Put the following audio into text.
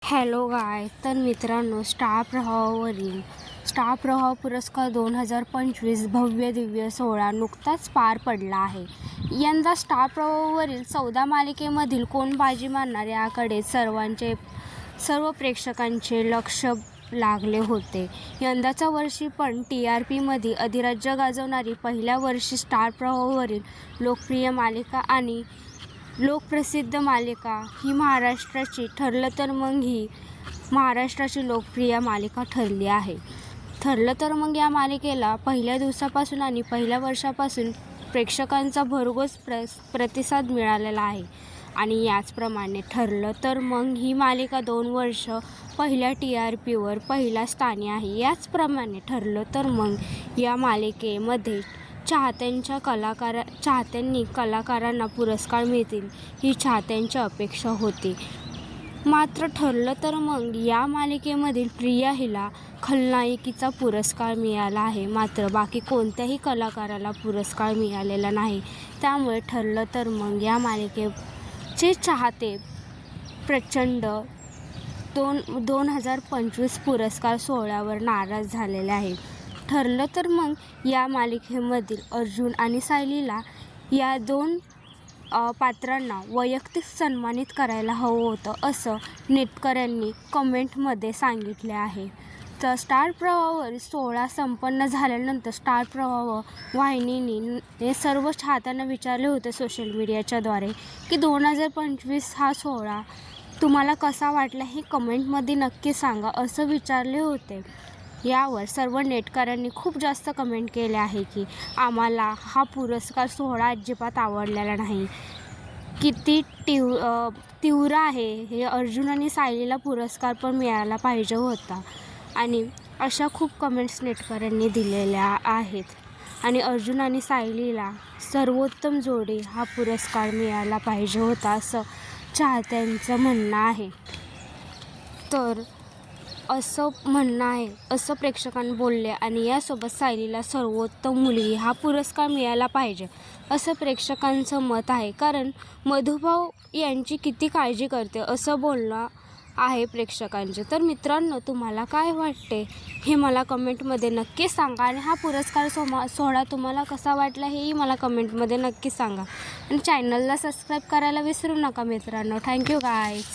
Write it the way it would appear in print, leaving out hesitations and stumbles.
Hello गाय. तर मित्रांनो, star प्रवाह पुरस्कार 2025 भव्य दिव्य सोहळा नुकताच पार पडला आहे. यंदा स्टार प्रवाहवरील 14 मालिकेमधील कोण बाजी मारणार याकडे सर्व प्रेक्षकांचे लक्ष लागले होते. यंदाच्या वर्षी पण TRPमध्ये अधिराज्य गाजवणारी पहिल्या वर्षी स्टार प्रवाहवरील लोकप्रिय मालिका आणि लोकप्रसिद्ध मालिका ही महाराष्ट्राची ठरलं तर मग ही महाराष्ट्राची लोकप्रिय मालिका ठरली आहे. ठरलं तर मग या मालिकेला पहिल्या दिवसापासून आणि पहिल्या वर्षापासून प्रेक्षकांचा भरघोस प्रतिसाद मिळालेला आहे. आणि याचप्रमाणे ठरलं तर मग ही मालिका 2 वर्ष पहिल्या TRPवर पहिल्या स्थानी आहे. याचप्रमाणे ठरलं तर मग या मालिकेमध्ये चाहत्यांनी कलाकारांना पुरस्कार मिळतील ही चाहत्यांची अपेक्षा होती. मात्र ठरलं तर मग या मालिकेमधील प्रिया हिला खलनायिकेचा पुरस्कार मिळाला आहे. मात्र बाकी कोणत्याही कलाकाराला पुरस्कार मिळालेला नाही. त्यामुळे ठरलं तर मग या मालिकेचे चाहते प्रचंड 2025 पुरस्कार सोहळ्यावर नाराज झालेले आहे. ठरलं तर मग या मालिकेमधील अर्जुन आणि सायलीला या 2 पात्रांना वैयक्तिक सन्मानित करायला हवं होतं असं नेटकऱ्यांनी कमेंटमध्ये सांगितले आहे. तर स्टार प्रवाहवर सोहळा संपन्न झाल्यानंतर स्टार प्रवाह वाहिनीने सर्व चाहत्यांना विचारले होते सोशल मीडियाच्याद्वारे की 2025 हा सोहळा तुम्हाला कसा वाटला हे कमेंटमध्ये नक्की सांगा असं विचारले होते. यावर सर्व नेटकऱ्यांनी खूप जास्त कमेंट केले आहे की आम्हाला हा पुरस्कार सोहळा अजिबात आवडलेला नाही. किती तीव्र आहे हे. अर्जुन आणि सायलीला पुरस्कार पण मिळाला पाहिजे होता आणि अशा खूप कमेंट्स नेटकऱ्यांनी दिलेल्या आहेत. आणि अर्जुन आणि सायलीला सर्वोत्तम जोडी हा पुरस्कार मिळाला पाहिजे होता असं चाहत्यांचं म्हणणं आहे. तर असं म्हणणं आहे असं प्रेक्षकांनी बोलले. आणि यासोबत सायलीला सर्वोत्तम मुलगी हा पुरस्कार मिळाला पाहिजे असं प्रेक्षकांचं मत आहे. कारण मधुभाऊ यांची किती काळजी करते असं बोलणं आहे प्रेक्षकांचे. तर मित्रांनो, तुम्हाला काय वाटते हे मला कमेंटमध्ये नक्की सांगा. आणि हा पुरस्कार सोहळा तुम्हाला कसा वाटला हेही मला कमेंटमध्ये नक्की सांगा. आणि चॅनलला सबस्क्राईब करायला विसरू नका मित्रांनो. Thank you guys.